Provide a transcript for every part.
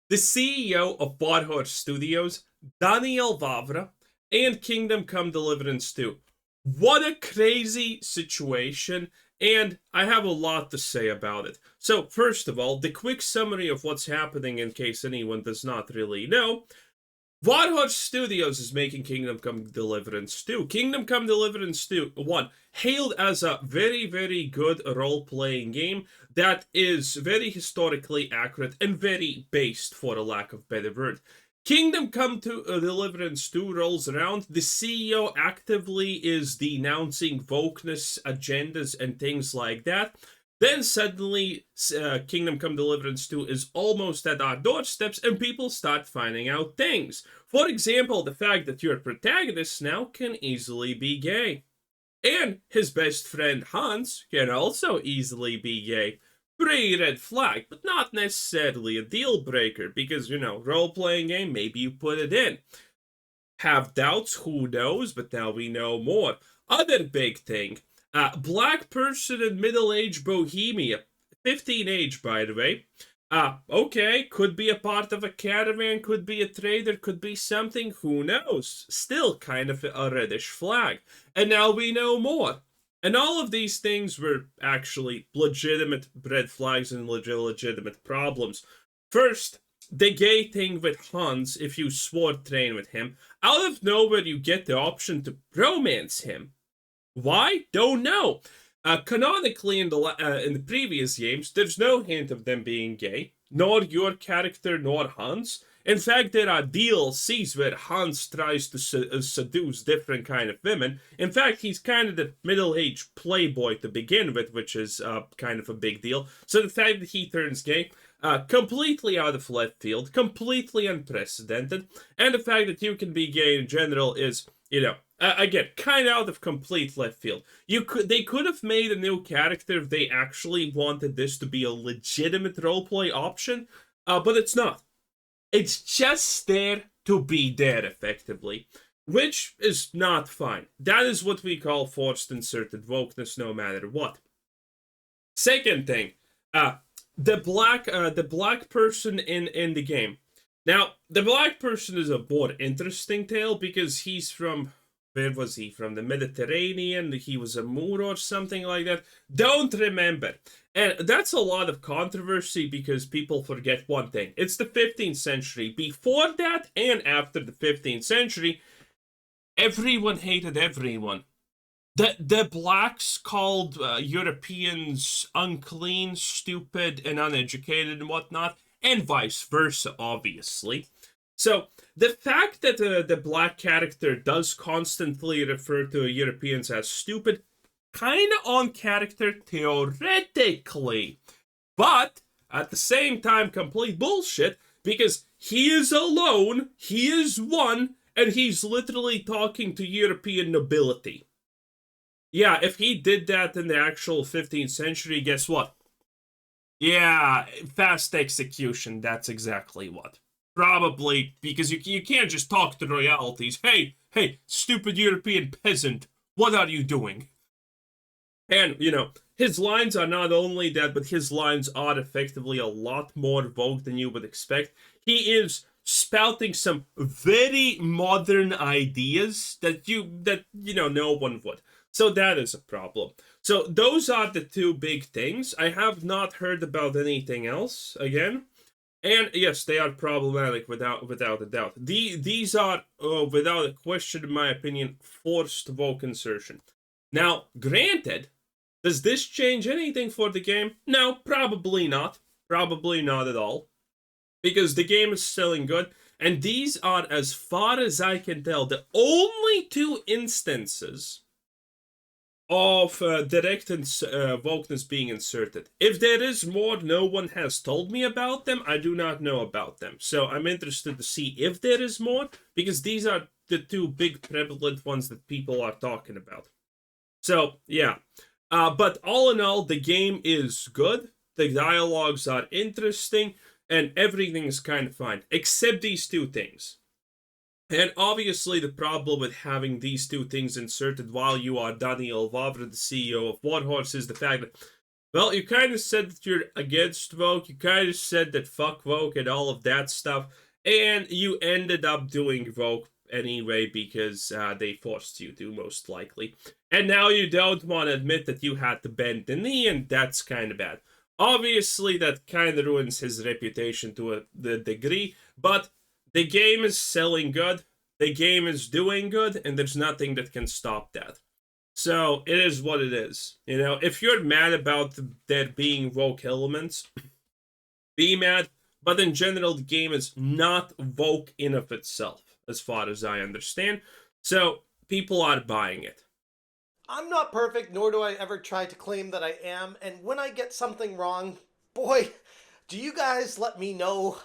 The CEO of Warhorse Studios, Daniel Vavra, and Kingdom Come Deliverance 2. What a crazy situation, and I have a lot to say about it. So, first of all, the quick summary of what's happening in case anyone does not really know. Warhorse Studios is making Kingdom Come Deliverance 2. Kingdom Come Deliverance 2, 1, hailed as a very, very good role-playing game that is very historically accurate and very based, for a lack of better word. Kingdom Come Deliverance 2 rolls around. The CEO actively is denouncing wokeness agendas and things like that. Then suddenly, Kingdom Come Deliverance 2 is almost at our doorsteps, and people start finding out things. For example, the fact that your protagonist now can easily be gay. And his best friend Hans can also easily be gay. Pretty red flag, but not necessarily a deal breaker, because, role-playing game, maybe you put it in. Have doubts, who knows, but now we know more. Other big thing, black person in middle-aged Bohemia, 15 age by the way. Okay, could be a part of a caravan, could be a trader, could be something, who knows? Still kind of a reddish flag. And now we know more. And all of these things were actually legitimate red flags and legitimate problems. First, the gay thing with Hans, if you sword train with him, out of nowhere you get the option to romance him. Why? Don't know. Canonically, in the previous games, there's no hint of them being gay, nor your character, nor Hans. In fact, there are DLCs where Hans tries to seduce different kind of women. In fact, he's kind of the middle-aged playboy to begin with, which is kind of a big deal. So the fact that he turns gay, completely out of left field, completely unprecedented, and the fact that you can be gay in general is, again, kind of out of complete left field. They could have made a new character if they actually wanted this to be a legitimate roleplay option, but it's not. It's just there to be there, effectively, which is not fine. That is what we call forced inserted wokeness, no matter what. Second thing, the black person in the game. Now, the black person is a more interesting tale because he's from, where was he? From the Mediterranean. He was a Moor or something like that. Don't remember. And that's a lot of controversy because people forget one thing. It's the 15th century. Before that and after the 15th century, everyone hated everyone. The blacks called Europeans unclean, stupid, and uneducated and whatnot, and vice versa, obviously. So, the fact that the black character does constantly refer to Europeans as stupid, kind of on character theoretically, but at the same time, complete bullshit, because he is alone, he is one, and he's literally talking to European nobility. Yeah, if he did that in the actual 15th century, guess what? Yeah, fast execution, that's exactly what. Probably, because you can't just talk to royalties. Hey, stupid European peasant, what are you doing? And, his lines are not only that, but his lines are effectively a lot more vogue than you would expect. He is spouting some very modern ideas that no one would. So that is a problem. So those are the two big things. I have not heard about anything else again. And yes, they are problematic without a doubt. These are, without a question, in my opinion, forced woke insertion. Now, granted, does this change anything for the game? No, probably not. Probably not at all. Because the game is selling good. And these are, as far as I can tell, the only two instances of direct wokeness being inserted. If there is more, no one has told me about them. I do not know about them. So I'm interested to see if there is more, because these are the two big prevalent ones that people are talking about. So, yeah. But all in all, the game is good. The dialogues are interesting, and everything is kind of fine, except these two things. And obviously, the problem with having these two things inserted while you are Daniel Vavra, the CEO of Warhorse, is the fact that, Well, you kind of said that you're against woke. You kind of said that fuck woke and all of that stuff. And you ended up doing woke anyway because they forced you to, most likely. And now you don't want to admit that you had to bend the knee, and that's kind of bad. Obviously, that kind of ruins his reputation to the degree, but the game is selling good, the game is doing good, and there's nothing that can stop that. So it is what it is. You know, if you're mad about there being woke elements, be mad. But in general, the game is not woke in of itself, as far as I understand. So people are buying it. I'm not perfect, nor do I ever try to claim that I am. And when I get something wrong, boy, do you guys let me know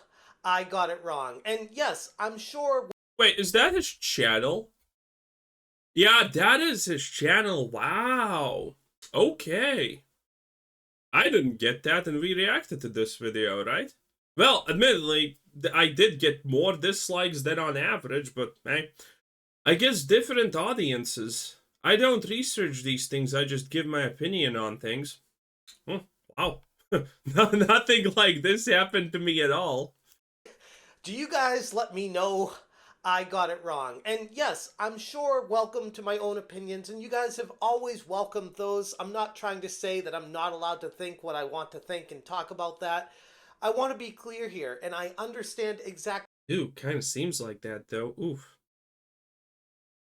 I got it wrong. And yes, I'm sure. Wait, is that his channel? Yeah, that is his channel. Wow. Okay. I didn't get that, and we reacted to this video, right? Well, admittedly, I did get more dislikes than on average, but hey, I guess different audiences. I don't research these things, I just give my opinion on things. Oh, wow. Nothing like this happened to me at all. Do you guys let me know I got it wrong? And yes, I'm sure welcome to my own opinions, and you guys have always welcomed those. I'm not trying to say that I'm not allowed to think what I want to think and talk about that. I want to be clear here, and I understand exactly. Ew, kind of seems like that, though. Oof.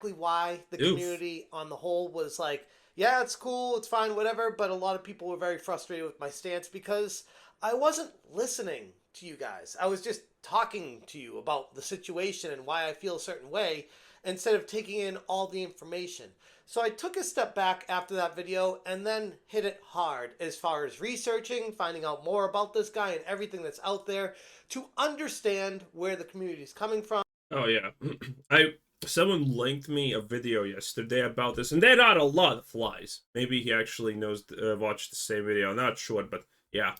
Why the Oof. community on the whole was like, yeah, it's cool, it's fine, whatever, but a lot of people were very frustrated with my stance because I wasn't listening to you guys. I was just talking to you about the situation and why I feel a certain way instead of taking in all the information. So I took a step back after that video and then hit it hard as far as researching, finding out more about this guy and everything that's out there to understand where the community is coming from. Oh yeah. Someone linked me a video yesterday about this, and there are a lot of lies. Maybe he actually watched the same video. I'm not sure, but yeah.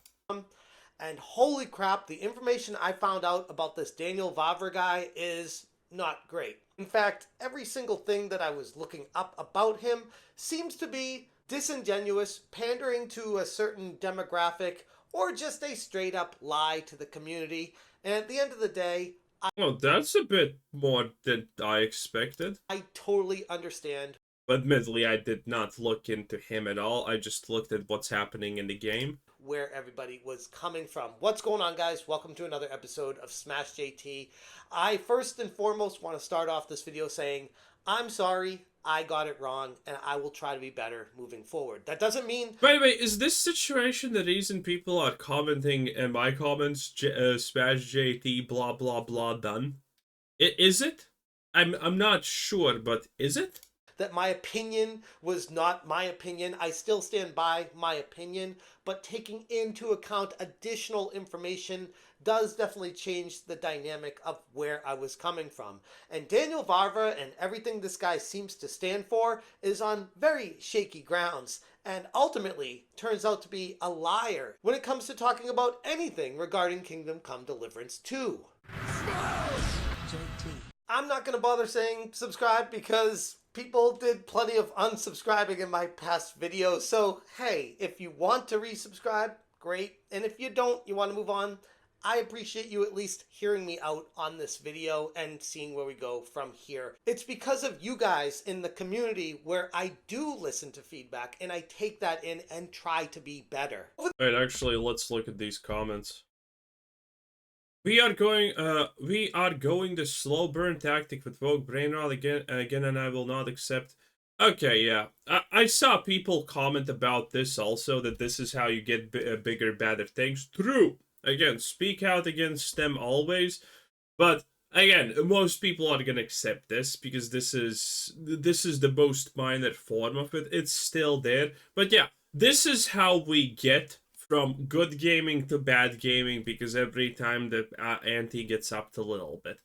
And holy crap, the information I found out about this Daniel Vavra guy is not great. In fact, every single thing that I was looking up about him seems to be disingenuous, pandering to a certain demographic, or just a straight up lie to the community. And at the end of the day, Well, that's a bit more than I expected. I totally understand. But admittedly, I did not look into him at all. I just looked at what's happening in the game. Where everybody was coming from. What's going on, guys? Welcome to another episode of Smash JT. I first and foremost want to start off this video saying I'm sorry, I got it wrong, and I will try to be better moving forward. That doesn't mean... By the way, is this situation the reason people are commenting in my comments, Smash JT, blah, blah, blah, done? Is it? I'm not sure, but is it? That my opinion was not my opinion. I still stand by my opinion, but taking into account additional information does definitely change the dynamic of where I was coming from. And Daniel Vavra and everything this guy seems to stand for is on very shaky grounds, and ultimately turns out to be a liar when it comes to talking about anything regarding Kingdom Come Deliverance 2. I'm not going to bother saying subscribe because people did plenty of unsubscribing in my past videos. So, hey, if you want to resubscribe, great. And if you don't, you want to move on, I appreciate you at least hearing me out on this video and seeing where we go from here. It's because of you guys in the community where I do listen to feedback and I take that in and try to be better. Alright, actually, let's look at these comments. We are going the slow burn tactic with Vogue Brainrot again, and I will not accept. Okay, yeah. I saw people comment about this also, that this is how you get bigger, better things. True. Again, speak out against them always. But, again, most people are gonna accept this, because this is the most minor form of it. It's still there. But yeah, this is how we get from good gaming to bad gaming, because every time the ante gets upped a little bit.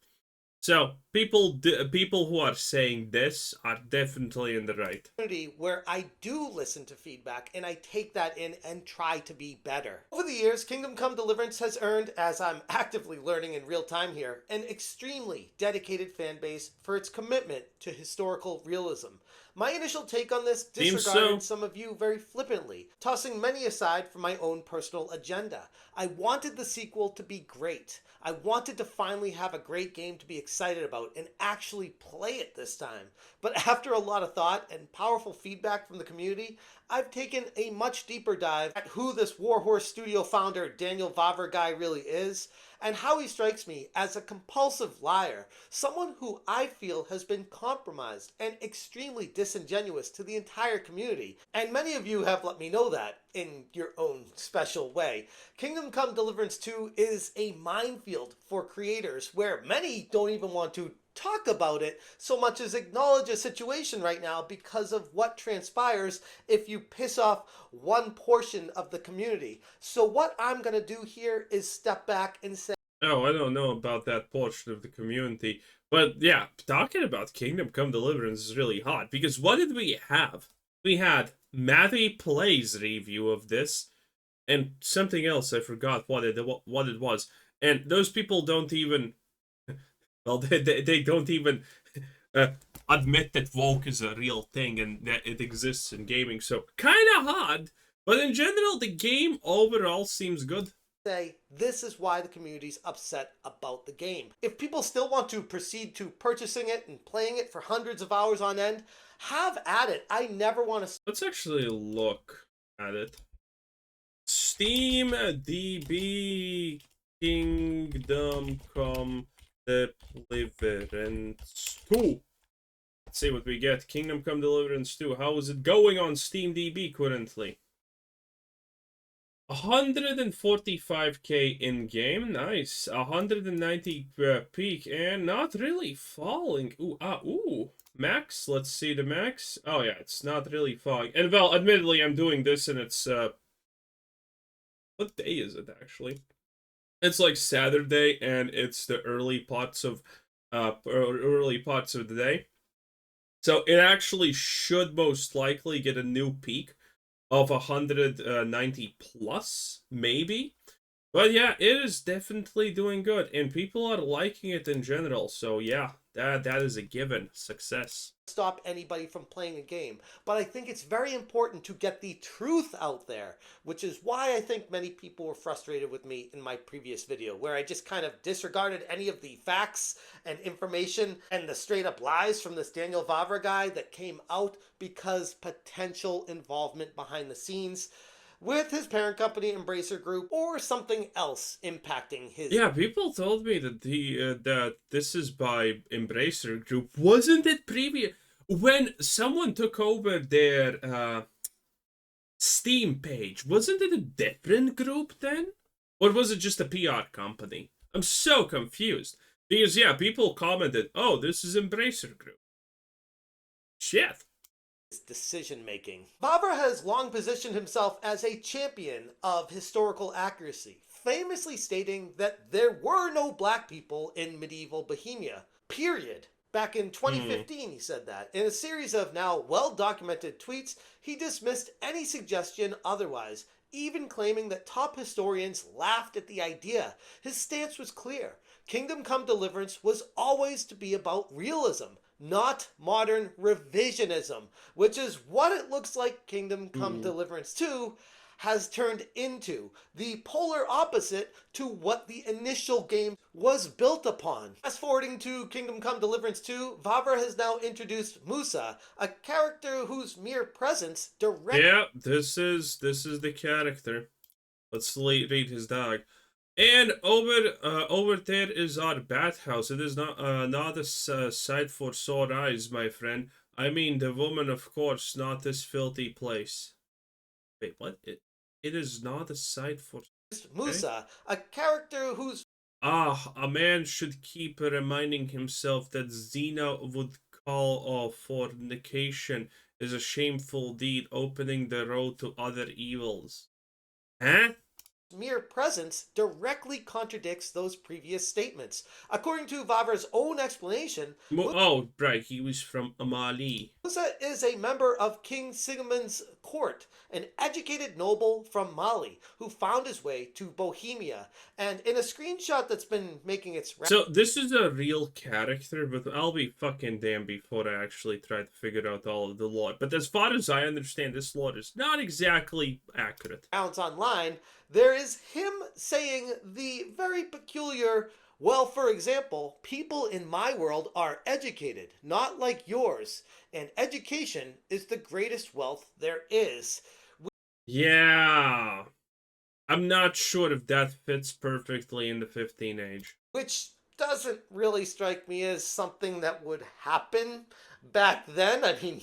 So people who are saying this are definitely in the right. Where I do listen to feedback and I take that in and try to be better. Over the years, Kingdom Come Deliverance has earned, as I'm actively learning in real time here, an extremely dedicated fan base for its commitment to historical realism. My initial take on this Seems disregarded so. some of you very flippantly, tossing many aside for my own personal agenda. I wanted the sequel to be great. I wanted to finally have a great game to be excited about and actually play it this time. But after a lot of thought and powerful feedback from the community, I've taken a much deeper dive at who this Warhorse Studio founder Daniel Vavra guy really is, and how he strikes me as a compulsive liar, someone who I feel has been compromised and extremely disingenuous to the entire community. And many of you have let me know that in your own special way. Kingdom Come Deliverance 2 is a minefield for creators where many don't even want to talk about it so much as acknowledge a situation right now because of what transpires if you piss off one portion of the community. So what I'm going to do here is step back and say, Oh, I don't know about that portion of the community. But yeah, talking about Kingdom Come Deliverance is really hot. Because what did we have? We had Matty Plays review of this. And something else, I forgot what it was. And those people don't even... Well, they don't even admit that woke is a real thing and that it exists in gaming. So, kind of hard. But in general, the game overall seems good. this is why the community's upset about the game. If people still want to proceed to purchasing it and playing it for hundreds of hours on end, have at it. I never want to... Let's actually look at it. Steam DB Kingdom Come Deliverance 2. Let's see what we get. Kingdom Come Deliverance 2. How is it going on Steam DB currently? 145k in game, nice. 190 peak and not really falling. Ooh, max. Let's see the max. Oh yeah, it's not really falling. And well, admittedly, I'm doing this and it's what day is it actually? It's like Saturday, and it's the early parts of the day. So it actually should most likely get a new peak of 190 plus, maybe. But yeah, it is definitely doing good, and people are liking it in general. So yeah, that is a given success. Stop anybody from playing a game, but I think it's very important to get the truth out there, which is why I think many people were frustrated with me in my previous video, where I just kind of disregarded any of the facts and information and the straight up lies from this Daniel Vavra guy that came out because potential involvement behind the scenes with his parent company Embracer Group or something else impacting his... Yeah, people told me that that this is by Embracer Group. Wasn't it previous when someone took over their Steam page? Wasn't it a different group then, or was it just a PR company? I'm so confused because yeah, people commented, "Oh, this is Embracer Group." Shit. Decision making. Vavra has long positioned himself as a champion of historical accuracy, famously stating that there were no black people in medieval Bohemia, period. Back in 2015, he said that. In a series of now well-documented tweets, he dismissed any suggestion otherwise, even claiming that top historians laughed at the idea. His stance was clear. Kingdom Come Deliverance was always to be about realism, not modern revisionism, which is what it looks like Kingdom Come Deliverance 2 has turned into, the polar opposite to what the initial game was built upon. Fast forwarding to Kingdom Come Deliverance 2, Vavra has now introduced Musa, a character whose mere presence directly... Yeah, this is the character. Let's read his dialogue. And over there is our bathhouse. It is not a sight for sore eyes, my friend. I mean, the woman, of course, not this filthy place. Wait, what? It is not a sight for... Musa, a character whose... a man should keep reminding himself that Xena would call fornication is a shameful deed, opening the road to other evils. Huh? Mere presence directly contradicts those previous statements. According to Vavra's own explanation, Oh, right, he was from Amali. Musa is a member of King Sigmund's court, an educated noble from Mali who found his way to Bohemia. And in a screenshot that's been making its So this is a real character, but I'll be fucking damned before I actually try to figure out all of the lore. But as far as I understand, this lore is not exactly accurate. rounds online, there is him saying the very peculiar, well, for example, people in my world are educated, not like yours, and education is the greatest wealth there is. Yeah. I'm not sure if that fits perfectly in the 15 age. Which doesn't really strike me as something that would happen back then. I mean,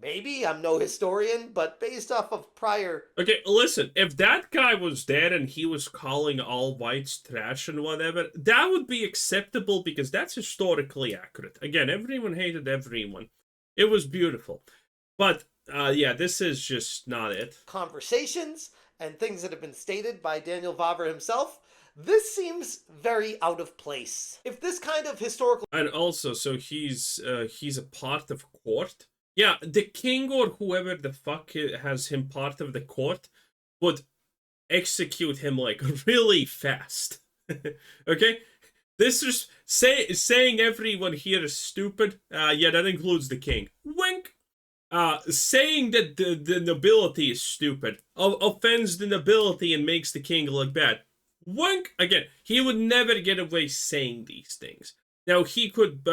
maybe, I'm no historian, but based off of prior. Okay, listen, if that guy was dead and he was calling all whites trash and whatever, that would be acceptable because that's historically accurate. Again, everyone hated everyone. It was beautiful. But, yeah, this is just not it. Conversations and things that have been stated by Daniel Vavra himself, this seems very out of place. If this kind of historical. And also, so he's a part of court. Yeah, the king or whoever the fuck has him part of the court would execute him like really fast. Okay, this is saying everyone here is stupid. Yeah, that includes the king. Wink. Saying that the nobility is stupid offends the nobility and makes the king look bad. Wink. Again, he would never get away saying these things. Now, he could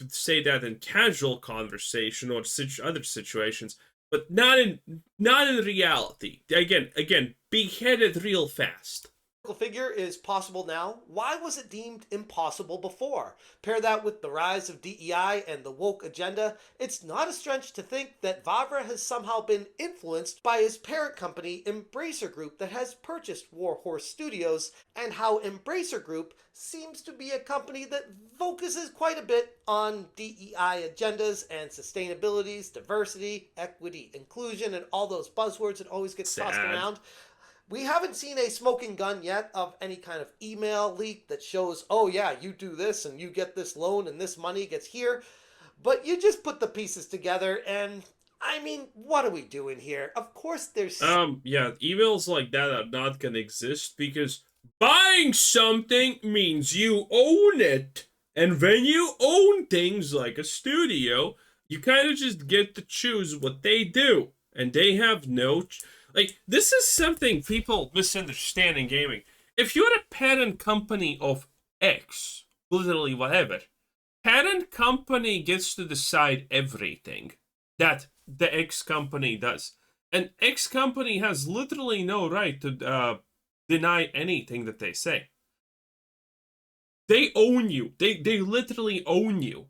say that in casual conversation or other situations, but not in reality. Again, beheaded real fast. Figure is possible now. Why was it deemed impossible before? Pair that with the rise of DEI and the woke agenda, it's not a stretch to think that Vavra has somehow been influenced by his parent company, Embracer Group, that has purchased Warhorse Studios, and how Embracer Group seems to be a company that focuses quite a bit on DEI agendas and sustainabilities, diversity, equity, inclusion, and all those buzzwords that always get tossed around. We haven't seen a smoking gun yet of any kind of email leak that shows, oh yeah, you do this and you get this loan and this money gets here. But you just put the pieces together and, I mean, what are we doing here? Of course there's. Yeah, emails like that are not gonna exist because buying something means you own it. And when you own things like a studio, you kind of just get to choose what they do. And they have no. Like, this is something people misunderstand in gaming. If you're a parent company of X, literally whatever, parent company gets to decide everything that the X company does. And X company has literally no right to deny anything that they say. They own you. They literally own you.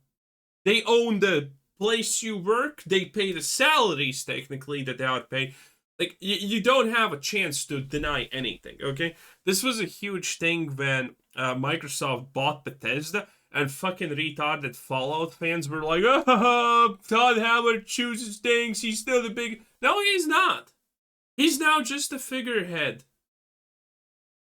They own the place you work. They pay the salaries, technically, that they are paid. Like, you don't have a chance to deny anything, okay? This was a huge thing when Microsoft bought Bethesda, and fucking retarded Fallout fans were like, oh, Todd Howard chooses things, he's still the big. No, he's not. He's now just a figurehead.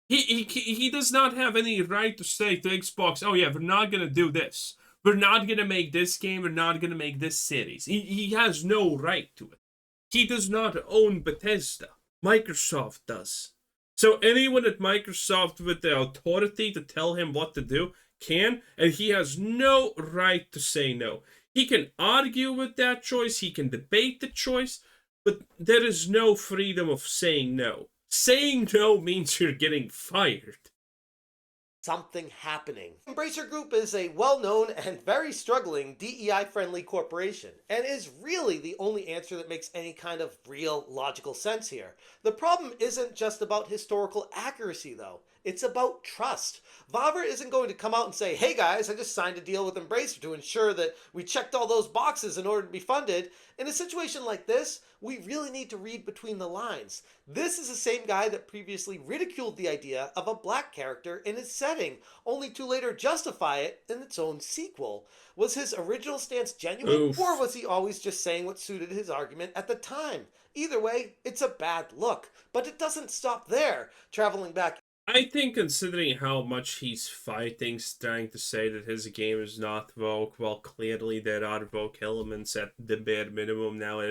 He does not have any right to say to Xbox, oh yeah, we're not gonna do this. We're not gonna make this game, we're not gonna make this series. He has no right to it. He does not own Bethesda. Microsoft does. So anyone at Microsoft with the authority to tell him what to do can, and he has no right to say no. He can argue with that choice, he can debate the choice, but there is no freedom of saying no. Saying no means you're getting fired. Something happening. Embracer Group is a well-known and very struggling DEI-friendly corporation, and is really the only answer that makes any kind of real logical sense here. The problem isn't just about historical accuracy, though. It's about trust. Vavra isn't going to come out and say, hey guys, I just signed a deal with Embracer to ensure that we checked all those boxes in order to be funded. In a situation like this, we really need to read between the lines. This is the same guy that previously ridiculed the idea of a black character in his setting, only to later justify it in its own sequel. Was his original stance genuine, Oof. or was he always just saying what suited his argument at the time? Either way, it's a bad look, but it doesn't stop there. Traveling back. I think considering how much he's fighting, trying to say that his game is not woke, well, clearly there are woke elements at the bare minimum now.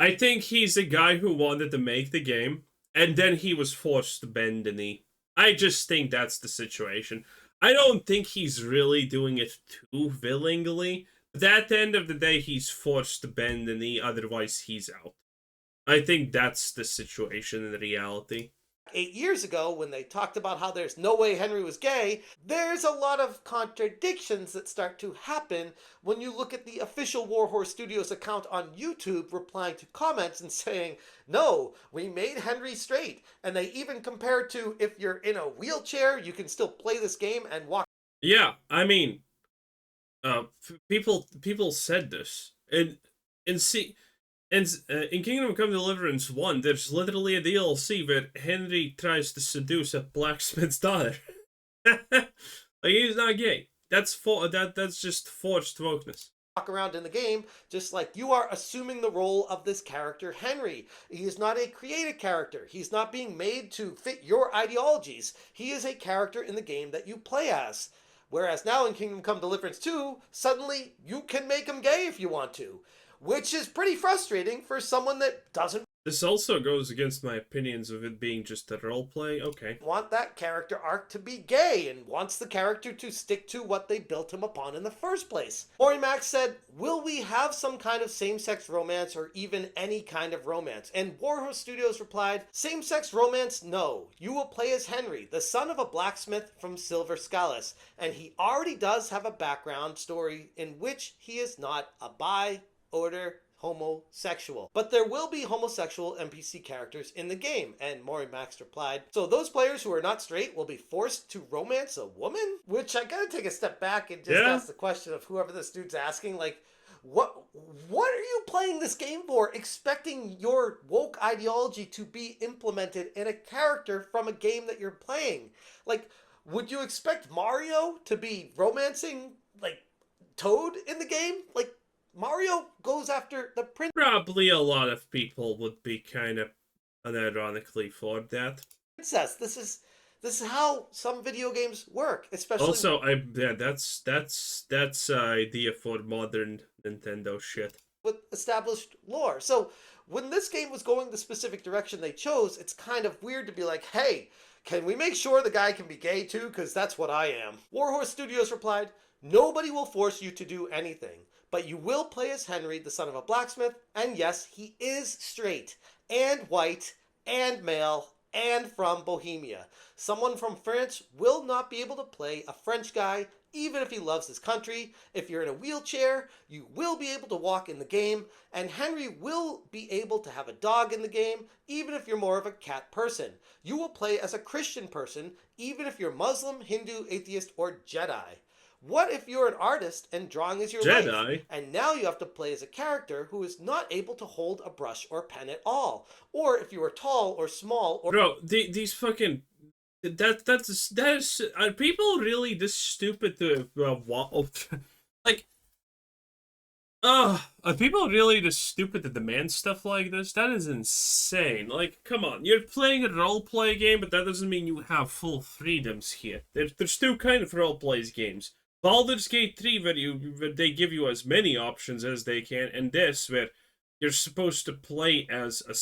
I think he's a guy who wanted to make the game, and then he was forced to bend the knee. I just think that's the situation. I don't think he's really doing it too willingly, but at the end of the day, he's forced to bend the knee, otherwise he's out. I think that's the situation in reality. 8 years ago, when they talked about how there's no way Henry was gay, there's a lot of contradictions that start to happen when you look at the official Warhorse Studios account on YouTube replying to comments and saying, no, we made Henry straight. And they even compared to, if you're in a wheelchair, you can still play this game and walk. Yeah, I mean, people said this, and see. And in Kingdom Come Deliverance 1, there's literally a DLC where Henry tries to seduce a blacksmith's daughter. Like, he's not gay. That's just forced wokeness. Walk around in the game just like you are assuming the role of this character Henry. He is not a created character. He's not being made to fit your ideologies. He is a character in the game that you play as. Whereas now in Kingdom Come Deliverance 2, suddenly you can make him gay if you want to. Which is pretty frustrating for someone that doesn't This also goes against my opinions of it being just a roleplay. Okay. want that character arc to be gay and wants the character to stick to what they built him upon in the first place. Maury Max said, will we have some kind of same-sex romance or even any kind of romance? And Warhorse Studios replied, same-sex romance, no. You will play as Henry, the son of a blacksmith from Silver Scalus, and he already does have a background story in which he is not a order homosexual. But there will be homosexual NPC characters in the game, and Maury Max replied, so those players who are not straight will be forced to romance a woman? Which I gotta take a step back and just ask the question of whoever this dude's asking, like, what are you playing this game for, expecting your woke ideology to be implemented in a character from a game that you're playing? Like, would you expect Mario to be romancing, like, Toad in the game? Like, Mario goes after the Probably a lot of people would be kind of unironically for that. princess. This is how some video games work, especially. Also, that's idea for modern Nintendo shit. With established lore. So when this game was going the specific direction they chose, it's kind of weird to be like, hey, can we make sure the guy can be gay too? Because that's what I am. Warhorse Studios replied, nobody will force you to do anything. But you will play as Henry, the son of a blacksmith, and yes, he is straight, and white, and male, and from Bohemia. Someone from France will not be able to play a French guy, even if he loves his country. If you're in a wheelchair, you will be able to walk in the game, and Henry will be able to have a dog in the game, even if you're more of a cat person. You will play as a Christian person, even if you're Muslim, Hindu, atheist, or Jedi. What if you're an artist and drawing is your life, and now you have to play as a character who is not able to hold a brush or pen at all? Or if you are tall or small or... Bro, these fucking... That is... Are people really this stupid to... like... are people really this stupid to demand stuff like this? That is insane. Like, come on. You're playing a roleplay game, but that doesn't mean you have full freedoms here. There's two kind of roleplays games. Baldur's Gate 3, where they give you as many options as they can, and this, where you're supposed to play as a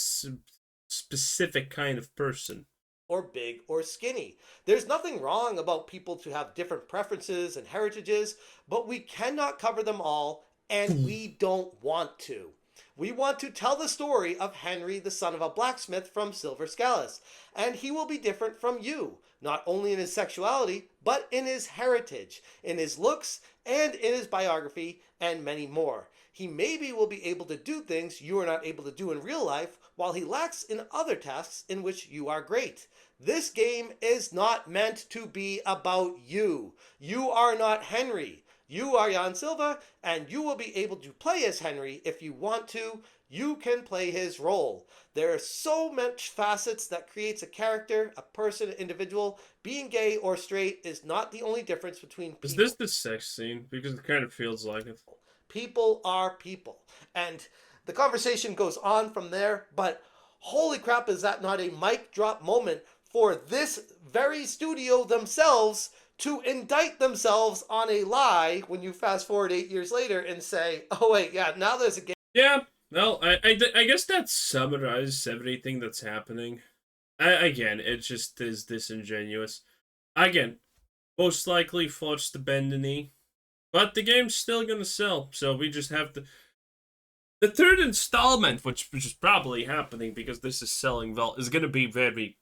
specific kind of person. Or big or skinny. There's nothing wrong about people to have different preferences and heritages, but we cannot cover them all, and we don't want to. We want to tell the story of Henry, the son of a blacksmith from Silver Scalus, and he will be different from you, not only in his sexuality, but in his heritage, in his looks, and in his biography, and many more. He maybe will be able to do things you are not able to do in real life, while he lacks in other tasks in which you are great. This game is not meant to be about you. You are not Henry. You are Jan Silva, and you will be able to play as Henry if you want to. You can play his role. There are so much facets that creates a character, a person, an individual. Being gay or straight is not the only difference between people. Is this the sex scene? Because it kind of feels like it. People are people. And the conversation goes on from there, but holy crap, is that not a mic drop moment for this very studio themselves to indict themselves on a lie when you fast forward 8 years later and say, oh wait, yeah, now there's a game. Yeah, Well, I guess that summarizes everything that's happening. Again, it just is disingenuous. Again, most likely forced to bend the knee, but the game's still gonna sell, so we just have to. The third installment, which is probably happening because this is selling well, is gonna be very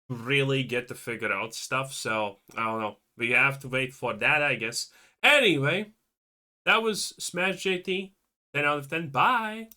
really get to figure out stuff. So I don't know. We have to wait for that, I guess. Anyway, that was Smash JT. 10 out of 10. Bye.